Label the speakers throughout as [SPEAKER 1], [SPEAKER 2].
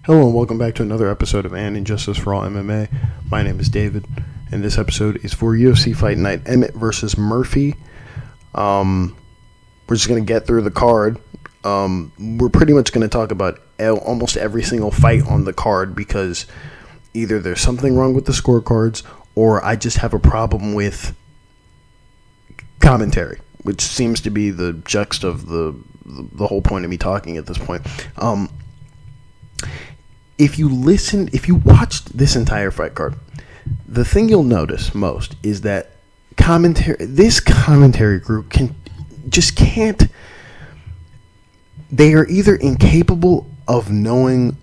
[SPEAKER 1] Hello and welcome back to another episode of Injustice For All MMA. My name is David, and this episode is for UFC Fight Night Emmett V Murphy. We're just going to get through the card. We're pretty much going to talk about almost every single fight on the card because either there's something wrong with the scorecards or I just have a problem with commentary, which seems to be the gist of the whole point of me talking at this point. If you watched this entire fight card, the thing you'll notice most is that this commentary group can't. They are either incapable of knowing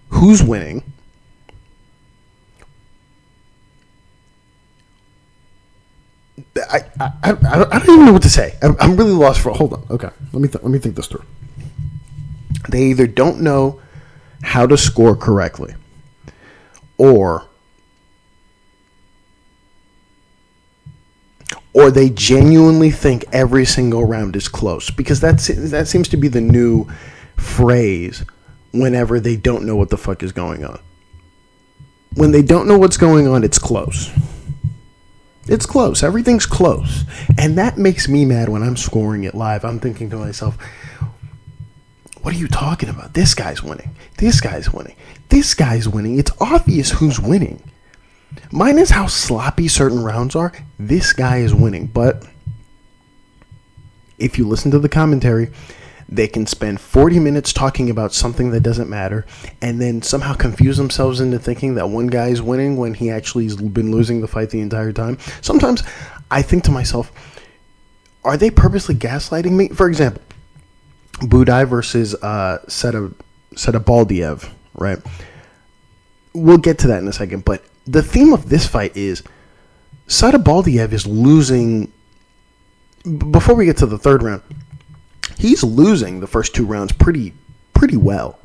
[SPEAKER 1] who's winning, I don't even know what to say. I'm really lost for. Hold on. Okay, let me think this through. They either don't know how to score correctly, or they genuinely think every single round is close, because that seems to be the new phrase whenever they don't know what the fuck is going on. When they don't know what's going on, it's close. It's close. Everything's close. And that makes me mad when I'm scoring it live. I'm thinking to myself, what are you talking about? This guy's winning. This guy's winning. This guy's winning. It's obvious who's winning. Minus how sloppy certain rounds are, this guy is winning. But if you listen to the commentary, they can spend 40 minutes talking about something that doesn't matter and then somehow confuse themselves into thinking that one guy is winning when he actually has been losing the fight the entire time. Sometimes I think to myself, are they purposely gaslighting me? For example, Buday versus Satybaldiev, right? We'll get to that in a second, but the theme of this fight is Satybaldiev is losing. Before we get to the third round, he's losing the first two rounds pretty well.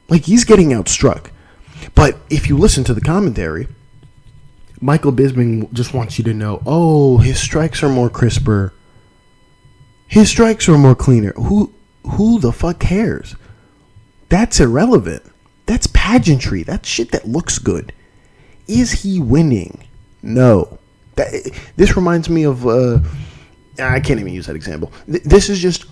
[SPEAKER 1] Like, he's getting outstruck. But if you listen to the commentary, Michael Bisping just wants you to know, oh, his strikes are more crisper. His strikes are more cleaner. Who the fuck cares? That's irrelevant. That's pageantry. That's shit that looks good. Is he winning? No. This reminds me of... I can't even use that example. This is just...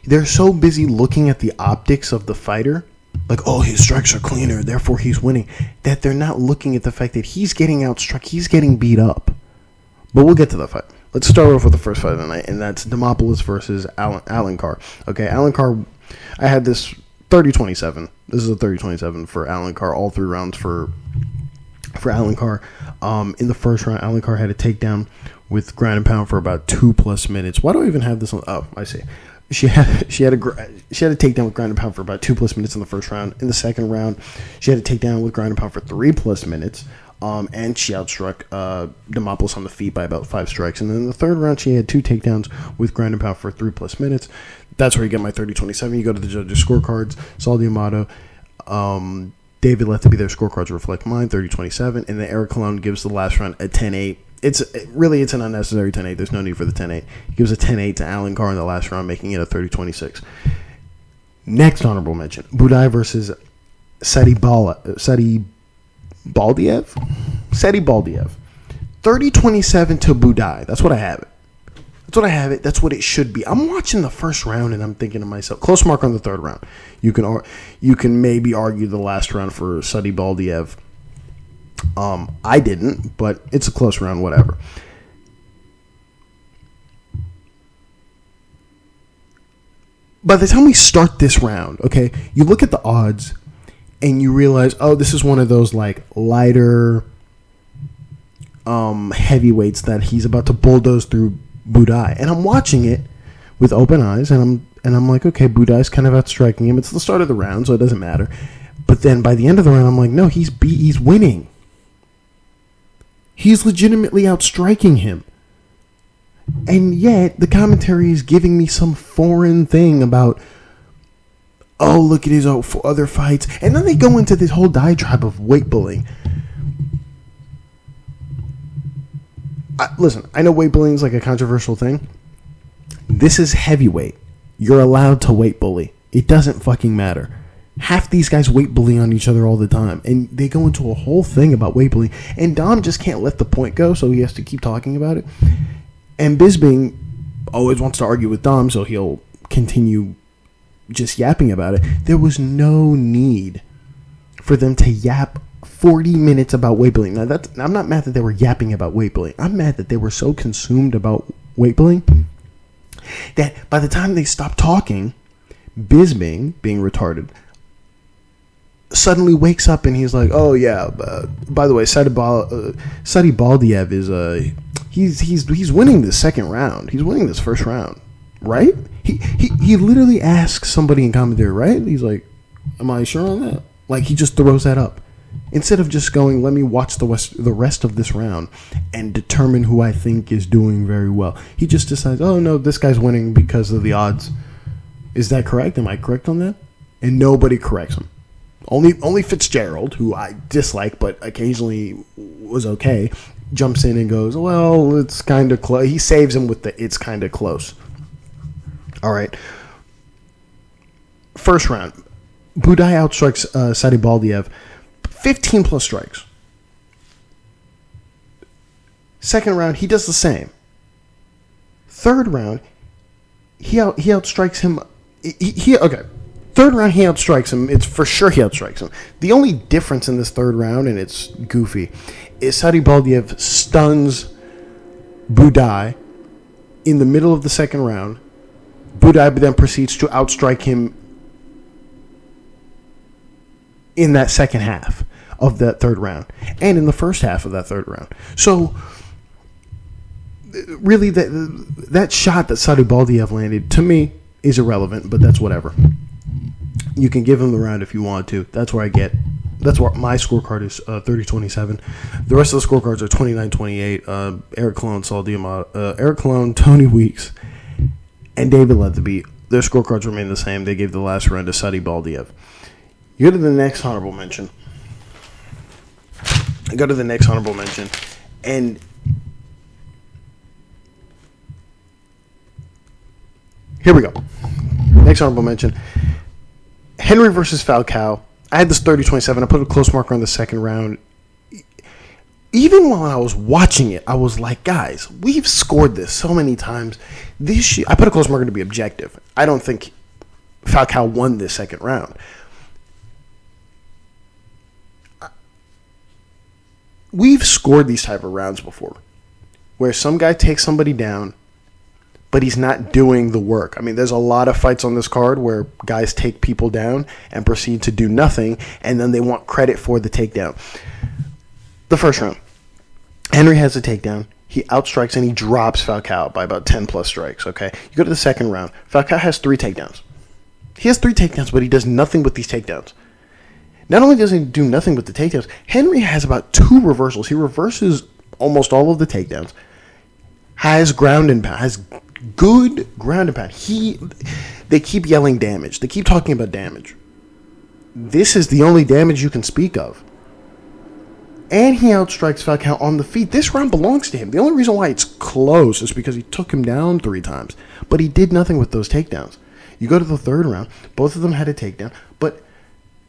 [SPEAKER 1] They're so busy looking at the optics of the fighter, like, oh, his strikes are cleaner, therefore he's winning, that they're not looking at the fact that he's getting outstruck, he's getting beat up. But we'll get to that fight. Let's start off with the first fight of the night, and that's Demopoulos versus Alencar. Okay, Alencar, I had this 30-27. This is a 30-27 for Alencar, all three rounds for Alencar. In the first round, Alencar had a takedown with ground and pound for about 2+ minutes. Why do I even have this on? Oh, I see. She had a takedown with ground and pound for about 2+ minutes in the first round. In the second round, she had a takedown with ground and pound for 3+ minutes. And she outstruck Demopoulos on the feet by about 5 strikes. And then in the third round, she had 2 takedowns with ground and pound for 3+ minutes. That's where you get my 30-27. You go to the judges' scorecards. Saul D'Amato, David let to be their scorecards reflect mine, 30-27. And then Eric Colon gives the last round a 10-8. It's an unnecessary 10-8. There's no need for the 10-8. He gives a 10-8 to Alencar in the last round, making it a 30-26. Next honorable mention, Buday versus Satybaldiev. 30-27 to Buday. That's what I have it. That's what it should be. I'm watching the first round and I'm thinking to myself, close mark on the third round. You can maybe argue the last round for Satybaldiev. I didn't, but it's a close round, whatever. By the time we start this round, okay, you look at the odds and you realize, oh, this is one of those like lighter heavyweights that he's about to bulldoze through Buday. And I'm watching it with open eyes, and I'm like, okay, Buday's kind of outstriking him. It's the start of the round, so it doesn't matter. But then by the end of the round, I'm like, no, he's winning. He's legitimately outstriking him. And yet, the commentary is giving me some foreign thing about, oh, look at his other fights. And then they go into this whole diatribe of weight bullying. Listen, I know weight bullying is like a controversial thing. This is heavyweight. You're allowed to weight bully. It doesn't fucking matter. Half these guys weight bully on each other all the time, and they go into a whole thing about weight bullying, and Dom just can't let the point go, so he has to keep talking about it. And Bisping always wants to argue with Dom, so he'll continue just yapping about it. There was no need for them to yap 40 minutes about weight bullying. Now, I'm not mad that they were yapping about weight bullying. I'm mad that they were so consumed about weight bullying that by the time they stopped talking, Bisping, being retarded, suddenly wakes up and he's like, "Oh yeah, by the way, Satybaldiev is he's winning the second round. He's winning this first round, right?" He literally asks somebody in commentary, right? He's like, "Am I sure on that?" Like, he just throws that up instead of just going, "Let me watch the rest of this round and determine who I think is doing very well." He just decides, "Oh no, this guy's winning because of the odds." Is that correct? Am I correct on that? And nobody corrects him. Only Fitzgerald, who I dislike but occasionally was okay, jumps in and goes, "Well, it's kind of close." He saves him with the "it's kind of close." All right. First round, Buday outstrikes Satybaldiev 15 plus strikes. Second round, he does the same. Third round, he outstrikes him. Okay. Third round, he outstrikes him. It's for sure he outstrikes him. The only difference in this third round, and it's goofy, is Satybaldiev stuns Buday in the middle of the second round. Buday then proceeds to outstrike him in that second half of that third round, and in the first half of that third round. So, really, that shot that Satybaldiev landed, to me, is irrelevant, but that's whatever. You can give him the round if you want to. That's where my scorecard is 30-27. The rest of the scorecards are 29-28. Eric Colon, Tony Weeks, and David Leatherby. Their scorecards remain the same. They gave the last round to Satybaldiev. You go to the next honorable mention. And here we go. Next honorable mention. Henry versus Falcao. I had this 30-27. I put a close marker on the second round. Even while I was watching it, I was like, guys, we've scored this so many times. I put a close marker to be objective. I don't think Falcao won this second round. We've scored these type of rounds before, where some guy takes somebody down, but he's not doing the work. I mean, there's a lot of fights on this card where guys take people down and proceed to do nothing, and then they want credit for the takedown. The first round, Henry has a takedown. He outstrikes and he drops Falcao by about 10 plus strikes, okay? You go to the second round. Falcao has 3 takedowns. He has 3 takedowns, but he does nothing with these takedowns. Not only does he do nothing with the takedowns, Henry has about 2 reversals. He reverses almost all of the takedowns. Has ground and pound. Has good ground and pound. They keep yelling damage. They keep talking about damage. This is the only damage you can speak of. And he outstrikes Falcao on the feet. This round belongs to him. The only reason why it's close is because he took him down 3 times. But he did nothing with those takedowns. You go to the third round. Both of them had a takedown. But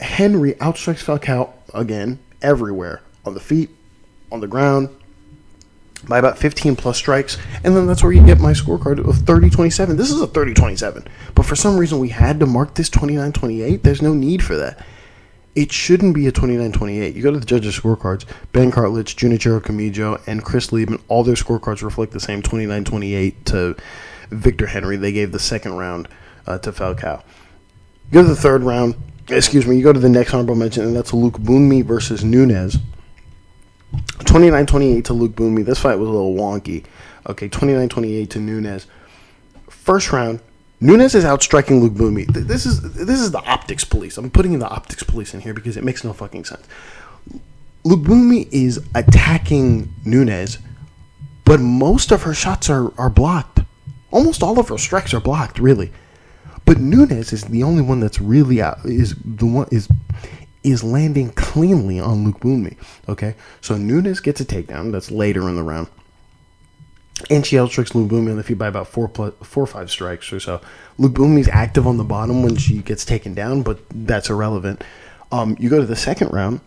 [SPEAKER 1] Henry outstrikes Falcao, again, everywhere. On the feet, on the ground, by about 15 plus strikes. And then that's where you get my scorecard of 30-27. This is a 30-27. But for some reason, we had to mark this 29-28. There's no need for that. It shouldn't be a 29-28. You go to the judges' scorecards. Ben Cartlidge, Junichiro Kamijo, and Chris Liebman, all their scorecards reflect the same 29-28 to Victor Henry. They gave the second round to Falcao. You go to the third round. You go to the next honorable mention, and that's Lookboonmee versus Nunes. 29-28 to Lookboonmee. This fight was a little wonky. Okay, 29-28 to Nunes. First round, Nunes is outstriking Lookboonmee. This is the optics police. I'm putting in the optics police in here because it makes no fucking sense. Lookboonmee is attacking Nunes, but most of her shots are blocked. Almost all of her strikes are blocked, really. But Nunes is the only one that's really is landing cleanly on Lookboonmee. Okay, so Nunes gets a takedown. That's later in the round. And she outstrikes Lookboonmee on the feet by about 4 or 5 strikes or so. Lookboonmee's active on the bottom when she gets taken down, but that's irrelevant. You go to the second round,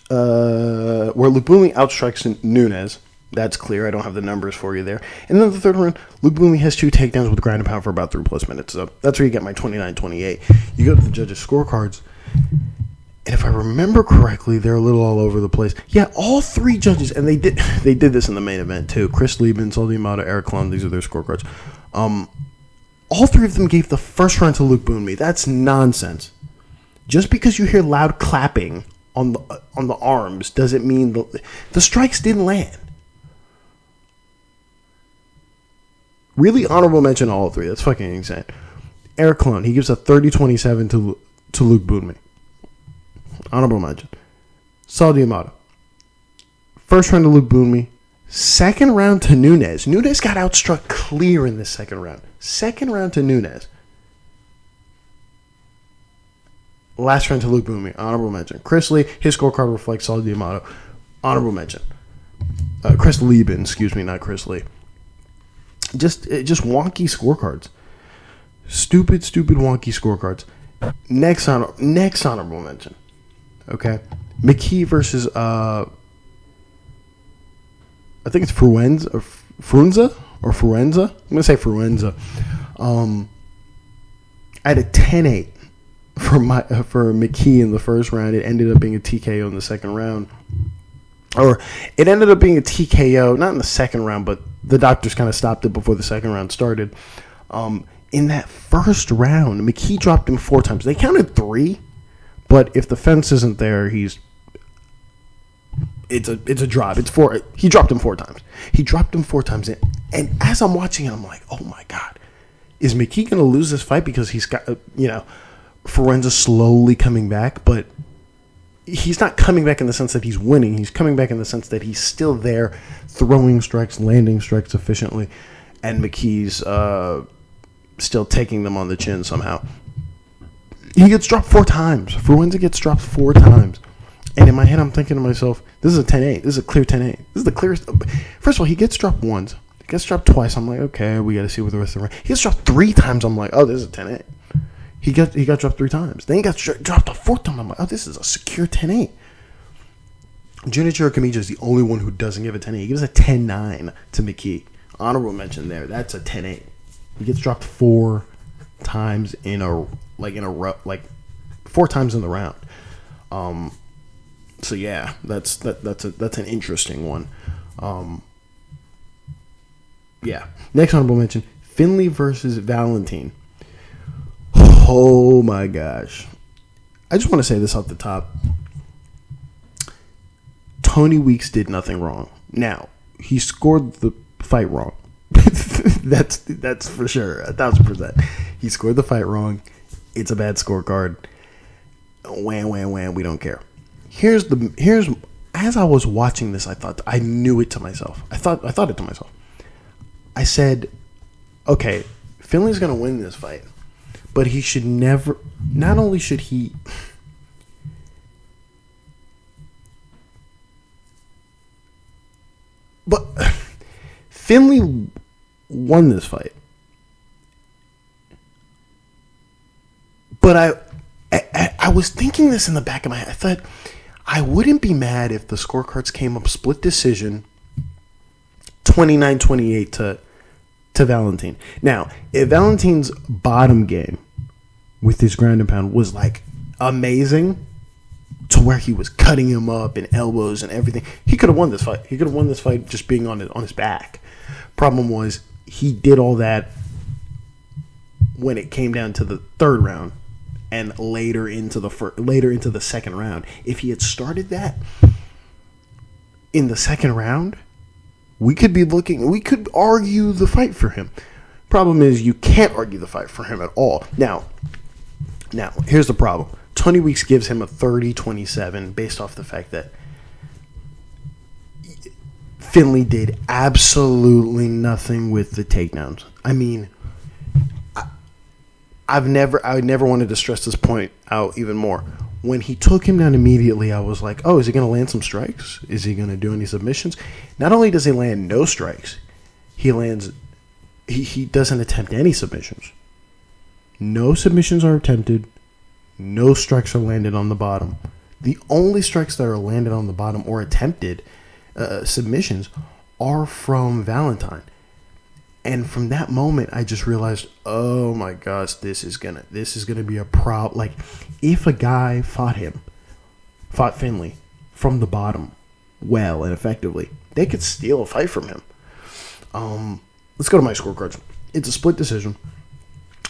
[SPEAKER 1] where Lookboonmee outstrikes Nunes. That's clear. I don't have the numbers for you there. And then the third round, Lookboonmee has 2 takedowns with ground and pound for about 3+ minutes. So that's where you get my 29-28. You go to the judges' scorecards, and if I remember correctly, they're a little all over the place. Yeah, all 3 judges, and they did this in the main event too. Chris Lieben, Saul D'Amato, Eric Klum, these are their scorecards. All 3 of them gave the first round to Lookboonmee. That's nonsense. Just because you hear loud clapping on the arms doesn't mean the strikes didn't land. Really honorable mention to all 3. That's fucking insane. Eric Klum, he gives a 30-27 to Lookboonmee. Honorable mention. Saul D'Amato. First round to Lookboonmee. Second round to Nunes. Nunes got outstruck clear in the second round. Second round to Nunes. Last round to Lookboonmee. Honorable mention. Chris Lee. His scorecard reflects Saul D'Amato. Honorable mention. Chris Lieben, excuse me, not Chris Lee. Just wonky scorecards. Stupid wonky scorecards. Next honorable mention. Okay. McKee versus I think it's Frunza. I'm gonna say Frunza. I had a 10-8 for McKee in the first round. It ended up being a TKO in the second round. Or it ended up being a TKO, not in the second round, but the doctors kind of stopped it before the second round started. In that first round, McKee dropped him 4 times. They counted 3, but if the fence isn't there, it's a drop. It's 4. He dropped him 4 times. He dropped him 4 times, and as I'm watching it, I'm like, oh my god, is McKee going to lose this fight because he's got Frunza slowly coming back, but he's not coming back in the sense that he's winning. He's coming back in the sense that he's still there, throwing strikes, landing strikes efficiently, and McKee's still taking them on the chin somehow. He gets dropped 4 times. Frunza gets dropped 4 times. And in my head, I'm thinking to myself, this is a 10-8. This is a clear 10-8. This is the clearest. First of all, he gets dropped once. He gets dropped twice. I'm like, okay, we got to see what the rest of the round. He gets dropped 3 times. I'm like, oh, this is a 10-8. He got dropped 3 times. Then he got dropped a 4th time. I'm like, oh, this is a secure 10-8. Junichiro Kamiya is the only one who doesn't give a 10-8. He gives a 10-9 to McKee. Honorable mention there. That's a 10-8. He gets dropped 4 times in a row, like 4 times in the round. So yeah, that's an interesting one. Yeah. Next honorable mention: Finney versus Valentin. Oh my gosh! I just want to say this off the top. Tony Weeks did nothing wrong. Now he scored the fight wrong. that's for sure, 1,000%. He scored the fight wrong. It's a bad scorecard. Wham. We don't care. Here's as I was watching this, I knew it to myself. I thought it to myself. I said, okay, Finley's gonna win this fight, but he should never. Not only should he. But Finley won this fight. But I was thinking this in the back of my head. I thought I wouldn't be mad if the scorecards came up split decision 29-28 to Valentin. Now, if Valentin's bottom game with his ground and pound was like amazing to where he was cutting him up and elbows and everything, he could have won this fight. He could have won this fight just being on his back. Problem was he did all that when it came down to the third round and later into the second round. If he had started that in the second round, we could argue the fight for him. Problem is, you can't argue the fight for him at all. Now, here's the problem. Tony Weeks gives him a 30-27 based off the fact that Finley did absolutely nothing with the takedowns. I mean, I never wanted to stress this point out even more. When he took him down immediately, I was like, oh, is he going to land some strikes? Is he going to do any submissions? Not only does he land no strikes, he doesn't attempt any submissions. No submissions are attempted. No strikes are landed on the bottom. The only strikes that are landed on the bottom or attempted submissions are from Valentin. And from that moment, I just realized, oh my gosh, this is gonna be a problem. Like, if a guy fought Finley from the bottom, well and effectively, they could steal a fight from him. Let's go to my scorecards. It's a split decision.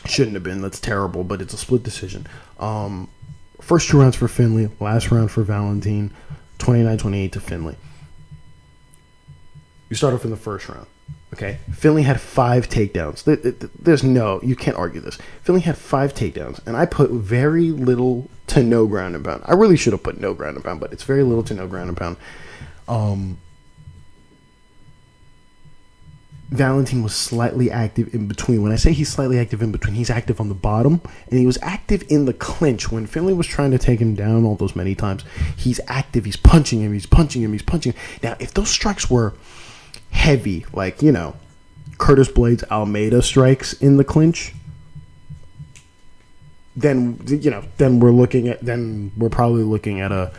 [SPEAKER 1] Shouldn't have been. That's terrible, but it's a split decision. First 2 rounds for Finley, last round for Valentin, 29-28 to Finley. You start off in the first round. Okay, Finley had 5 takedowns. You can't argue this. Finley had 5 takedowns, and I put very little to no ground and pound. I really should have put no ground and pound, but it's very little to no ground and pound. Valentin was slightly active in between. When I say he's slightly active in between, he's active on the bottom, and he was active in the clinch. When Finley was trying to take him down all those many times, he's active. He's punching him. Now, if those strikes were heavy, like, Curtis Blades Almeida strikes in the clinch, then we're probably looking at a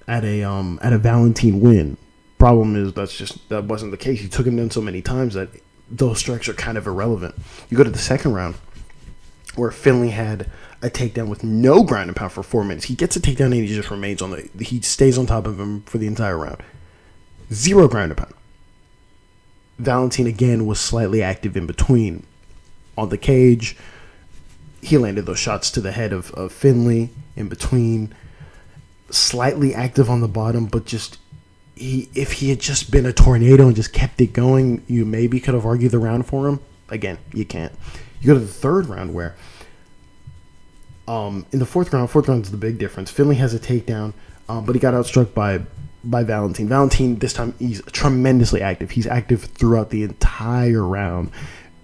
[SPEAKER 1] Valentin win. Problem is that wasn't the case. He took him down so many times that those strikes are kind of irrelevant. You go to the second round where Finley had a takedown with no ground and pound for 4 minutes. He gets a takedown and he just remains he stays on top of him for the entire round. 0 ground and pound. Valentin again was slightly active in between. On the cage, he landed those shots to the head of Finley in between. Slightly active on the bottom, but just if he had just been a tornado and just kept it going, you maybe could have argued the round for him. Again, you can't. You go to the third round where in the fourth round is the big difference. Finley has a takedown, but he got outstruck by Valentin. Valentin, this time, he's tremendously active. He's active throughout the entire round.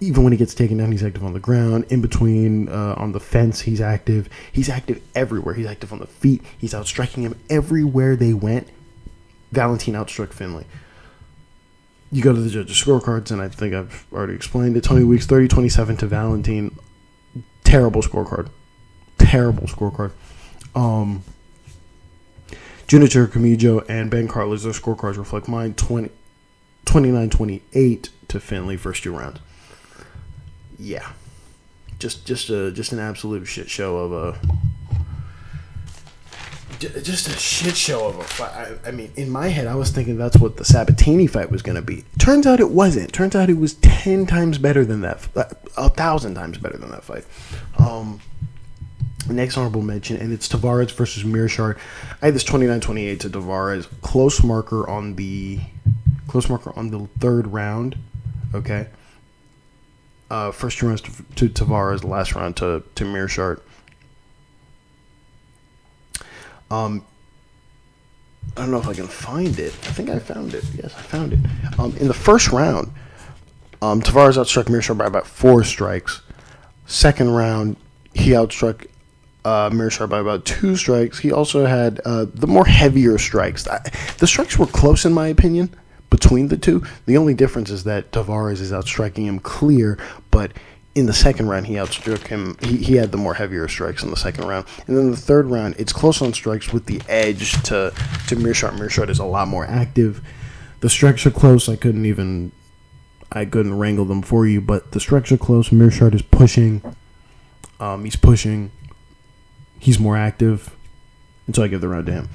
[SPEAKER 1] Even when he gets taken down, he's active on the ground. In between, on the fence, he's active. He's active everywhere. He's active on the feet. He's outstriking him everywhere they went. Valentin outstruck Finley. You go to the judges' scorecards, and I think I've already explained it. Tony Weeks, 30-27 to Valentin. Terrible scorecard. Junichiro Kamijo and Ben Carlos, their scorecards reflect mine. 29-28 to Finley, first 2 rounds. Yeah. Just an absolute shit show of a... Just a shit show of a fight. I mean, in my head, I was thinking that's what the Sabatini fight was going to be. Turns out it wasn't. Turns out it was 10 times better than that. 1,000 times better than that fight. Next honorable mention, and it's Tavares versus Meerschaert. I had this 29-28 to Tavares. Close marker on the third round. Okay. First 2 rounds to Tavares. Last round to Meerschaert. I don't know if I can find it. I think I found it. Yes, I found it. In the first round, Tavares outstruck Meerschaert by about 4 strikes. Second round, he outstruck Meerschaert by about 2 strikes. He also had the more heavier strikes. The strikes were close, in my opinion, between the two. The only difference is that Tavares is outstriking him clear, but in the second round, he outstruck him. He had the more heavier strikes in the second round. And then the third round, it's close on strikes with the edge to Meerschaert. Meerschaert is a lot more active. The strikes are close. I couldn't wrangle them for you, but the strikes are close. Meerschaert is pushing. He's pushing. He's more active. And so I give the round to him.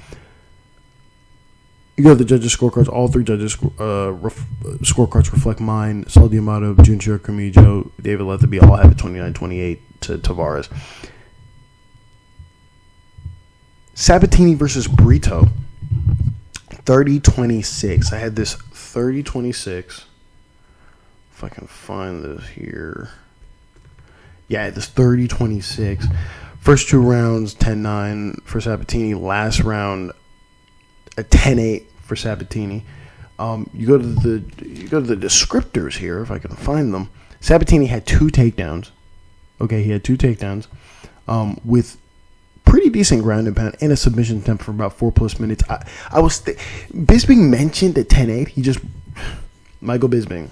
[SPEAKER 1] You go to the judges' scorecards. All 3 judges' scorecards reflect mine. Saul D'Amato, Junichiro Kamijo, David Lethaby all have it 29-28 to Tavares. Sabatini versus Brito, 30-26. I had this 30-26. If I can find this here. Yeah, I had this 30-26. First 2 rounds, 10-9 for Sabatini. Last round, a 10-8 for Sabatini. You go to the descriptors here, if I can find them. Sabatini had 2 takedowns. Okay, he had 2 takedowns with pretty decent ground and pound and a submission temp for about 4+ minutes. Bisping mentioned at 10-8. Michael Bisping,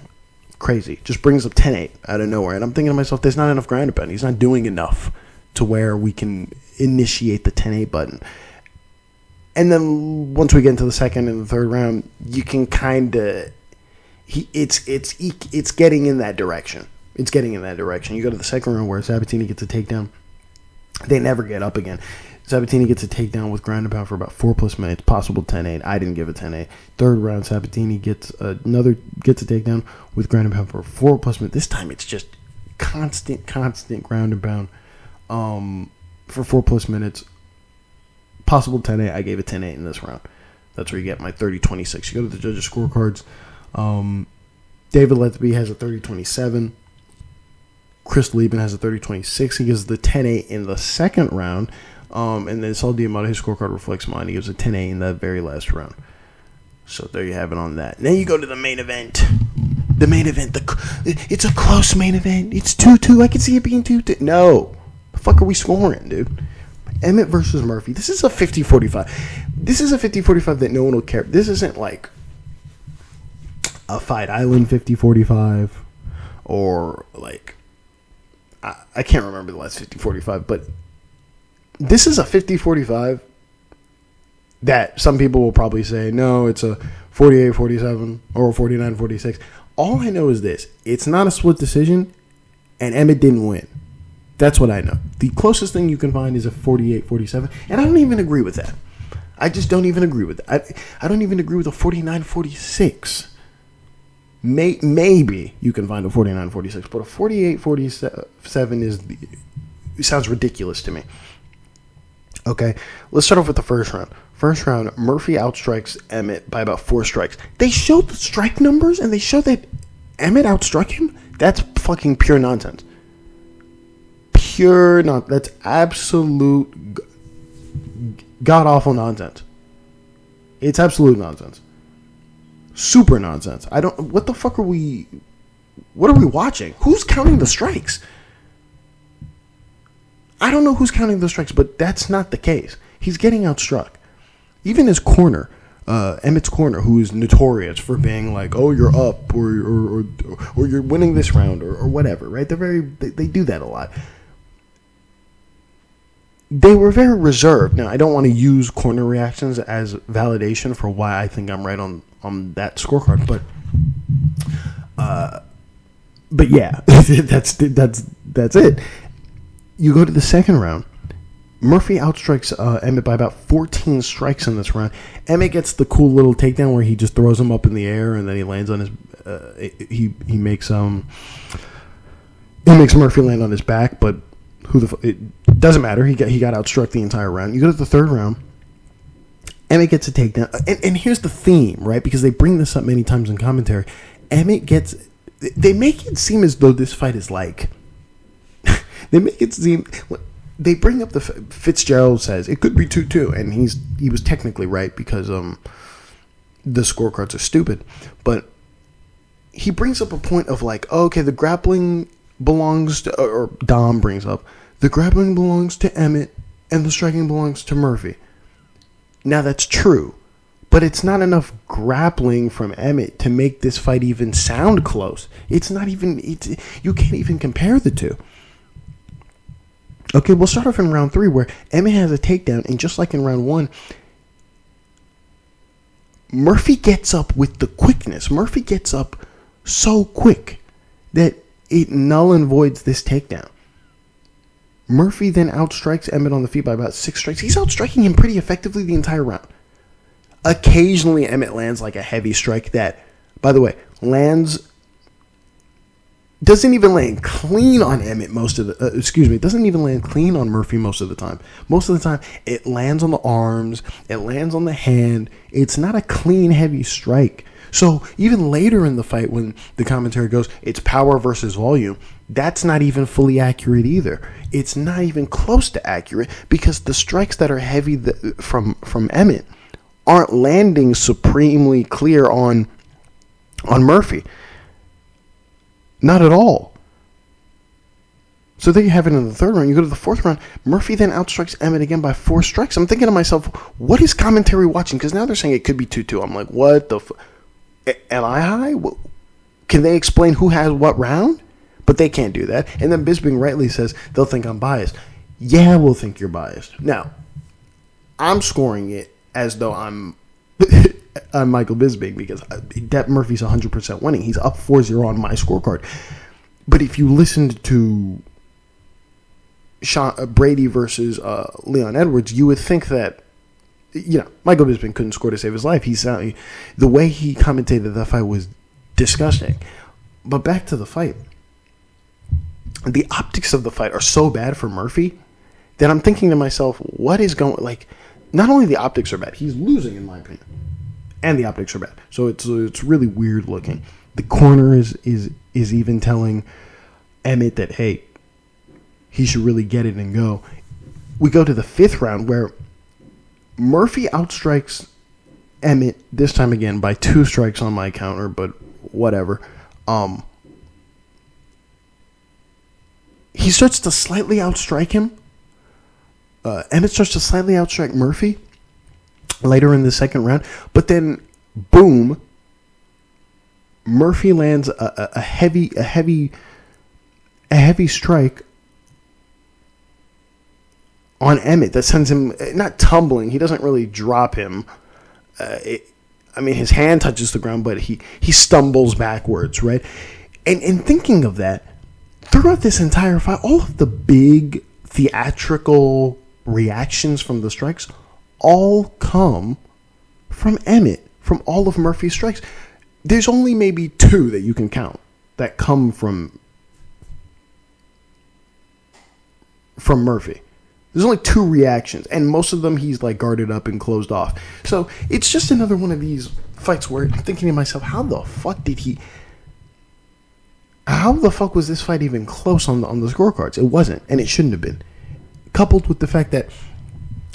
[SPEAKER 1] crazy, just brings up 10-8 out of nowhere. And I'm thinking to myself, there's not enough ground and pound. He's not doing enough to where we can initiate the 10-8 button. And then once we get into the second and the third round, you can kind of, it's getting in that direction. It's getting in that direction. You go to the second round where Sabatini gets a takedown. They never get up again. Sabatini gets a takedown with ground and pound for about 4+ minutes, possible 10-8. I didn't give it 10-8. Third round, Sabatini gets a takedown with ground and pound for 4+ minutes. This time it's just constant ground and pound for 4+ minutes. Possible 10-8. I gave it 10-8 in this round. That's where you get my 30-26. You go to the judges' scorecards. David Letby has a 30-27. Chris Lieben has a 30-26. He gives the 10-8 in the second round. And then Saul Diamante, his scorecard reflects mine. He gives a 10-8 in that very last round. So there you have it on that. Then you go to the main event. The main event. It's a close main event. It's 2-2. I can see it being 2-2. No. The fuck are we scoring, dude? Emmett versus Murphy. This is a 50-45. This is a 50-45 that no one will care. This isn't like a Fight Island 50-45 or like I can't remember the last 50-45, but this is a 50-45 that some people will probably say, no, it's a 48-47 or a 49-46. All I know is this. It's not a split decision, and Emmett didn't win. That's what I know. The closest thing you can find is a 48-47, and I don't even agree with that. I just don't even agree with that. I don't even agree with a 49-46. Maybe you can find a 49-46, but a 48-47 sounds ridiculous to me. Okay, let's start off with the first round. First round, Murphy outstrikes Emmett by about 4 strikes. They showed the strike numbers, and they showed that Emmett outstruck him? That's fucking pure nonsense. That's absolute god-awful nonsense. It's absolute nonsense. Super nonsense. What the fuck are we watching? Who's counting the strikes? I don't know who's counting the strikes, but that's not the case. He's getting outstruck. Even his corner, Emmett's corner, who is notorious for being like, oh, you're up, or you're winning this round, or whatever, right? They do that a lot. They were very reserved. Now, I don't want to use corner reactions as validation for why I think I'm right on that scorecard, but yeah, that's it. You go to the second round. Murphy outstrikes Emmett by about 14 strikes in this round. Emmett gets the cool little takedown where he just throws him up in the air and then he lands on his. He makes Murphy land on his back, but it doesn't matter. He got outstruck the entire round. You go to the third round. Emmett gets a takedown, and here's the theme, right? Because they bring this up many times in commentary. They make it seem as though this fight is like. They make it seem. They bring up Fitzgerald says it could be 2-2, and he was technically right because the scorecards are stupid, but he brings up a point of like, oh, okay, the grappling belongs to, or Dom brings up, the grappling belongs to Emmett and the striking belongs to Murphy. Now that's true, but it's not enough grappling from Emmett to make this fight even sound close. It's not even. You can't even compare the two. Okay, we'll start off in round 3 where Emmett has a takedown, and just like in round 1, Murphy gets up with the quickness. Murphy gets up so quick that it null and voids this takedown. Murphy then outstrikes Emmett on the feet by about 6 strikes. He's outstriking him pretty effectively the entire round. Occasionally, Emmett lands like a heavy strike that, by the way, doesn't even land clean on Emmett doesn't even land clean on Murphy most of the time. Most of the time, it lands on the arms, it lands on the hand. It's not a clean, heavy strike. So even later in the fight when the commentary goes, it's power versus volume, that's not even fully accurate either. It's not even close to accurate because the strikes that are heavy from Emmett aren't landing supremely clear on Murphy. Not at all. So there you have it in the third round. You go to the fourth round. Murphy then outstrikes Emmett again by 4 strikes. I'm thinking to myself, what is commentary watching? Because now they're saying it could be 2-2. I'm like, what the am I high? Can they explain who has what round? But they can't do that. And then Bisping rightly says they'll think I'm biased. Yeah, we'll think you're biased. Now, I'm scoring it as though I'm Michael Bisping because Depp Murphy's 100% winning. He's up 4-0 on my scorecard. But if you listened to Brady versus Leon Edwards, you would think that, Michael Bisping couldn't score to save his life. The way he commentated that fight was disgusting. But back to the fight. The optics of the fight are so bad for Murphy that I'm thinking to myself, what is going... not only the optics are bad, he's losing in my opinion. And the optics are bad. So it's really weird looking. The corner is even telling Emmett that, hey, he should really get it and go. We go to the 5th round where Murphy outstrikes Emmett, this time again, by 2 strikes on my counter, but whatever. He starts to slightly outstrike him. Emmett starts to slightly outstrike Murphy later in the 2nd round, but then, boom, Murphy lands a heavy strike on Emmett that sends him not tumbling. He doesn't really drop him. His hand touches the ground, but he stumbles backwards, right? And thinking of that, throughout this entire fight, all of the big theatrical reactions from the strikes all come from Emmett, from all of Murphy's strikes. There's only maybe 2 that you can count that come from Murphy. There's only 2 reactions, and most of them he's guarded up and closed off. So it's just another one of these fights where I'm thinking to myself, how the fuck was this fight even close on the scorecards? It wasn't, and it shouldn't have been. Coupled with the fact that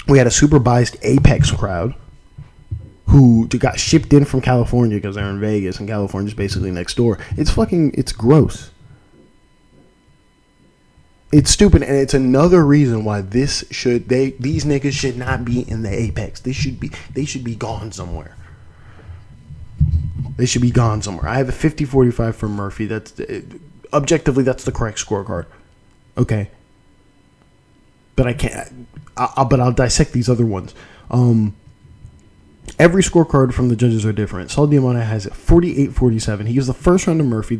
[SPEAKER 1] we had a super biased Apex crowd who got shipped in from California because they're in Vegas, and California's basically next door. It's gross. It's stupid, and it's another reason why these niggas should not be in the Apex. They should be gone somewhere. They should be gone somewhere. I have a 50-45 for Murphy. Objectively, that's the correct scorecard. Okay. But I can't. I'll dissect these other ones. Every scorecard from the judges are different. Saul Diamante has 48-47. He gives the first round to Murphy.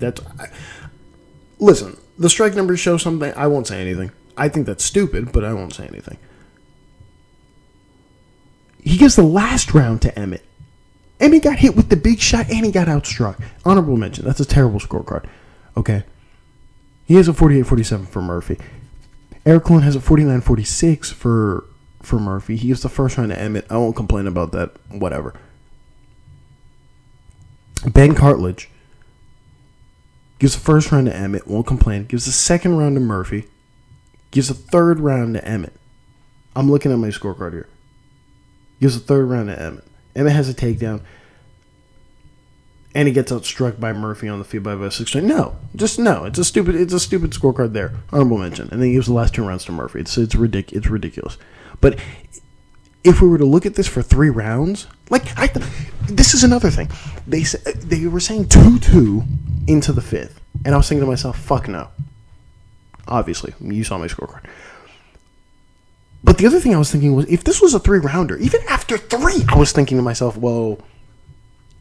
[SPEAKER 1] Listen, the strike numbers show something. I won't say anything. I think that's stupid, but I won't say anything. He gives the last round to Emmett. Emmett got hit with the big shot, and he got outstruck. Honorable mention. That's a terrible scorecard. Okay. He has a 48-47 for Murphy. Eric Colon has a 49-46 for Murphy. He gives the first round to Emmett. I won't complain about that. Whatever. Ben Cartledge gives the first round to Emmett. Won't complain. Gives the second round to Murphy. Gives the third round to Emmett. I'm looking at my scorecard here. Gives the third round to Emmett. Emmett has a takedown. And he gets outstruck by Murphy on the feet by about 6. No. Just no. It's a stupid scorecard there. Honorable mention. And then he gives the last 2 rounds to Murphy. It's ridiculous. But if we were to look at this for 3 rounds, this is another thing. They were saying 2-2 into the 5th. And I was thinking to myself, fuck no. Obviously. You saw my scorecard. But the other thing I was thinking was, if this was a 3-rounder, even after 3, I was thinking to myself, well,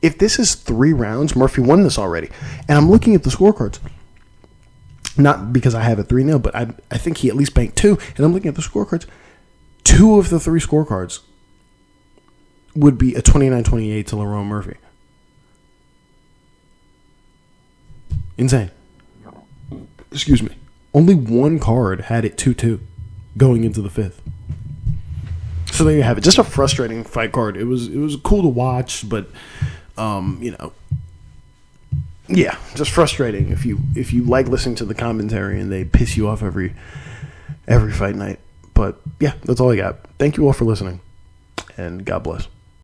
[SPEAKER 1] if this is 3 rounds, Murphy won this already. And I'm looking at the scorecards. Not because I have a 3-0, but I think he at least banked 2. And I'm looking at the scorecards. 2 of the 3 scorecards would be a 29-28 to Lerone Murphy. Insane. Excuse me. Only 1 card had it 2-2 going into the 5th. So there you have it. Just a frustrating fight card. It was cool to watch, but yeah, just frustrating if you like listening to the commentary and they piss you off every fight night. But yeah, that's all I got. Thank you all for listening, and God bless.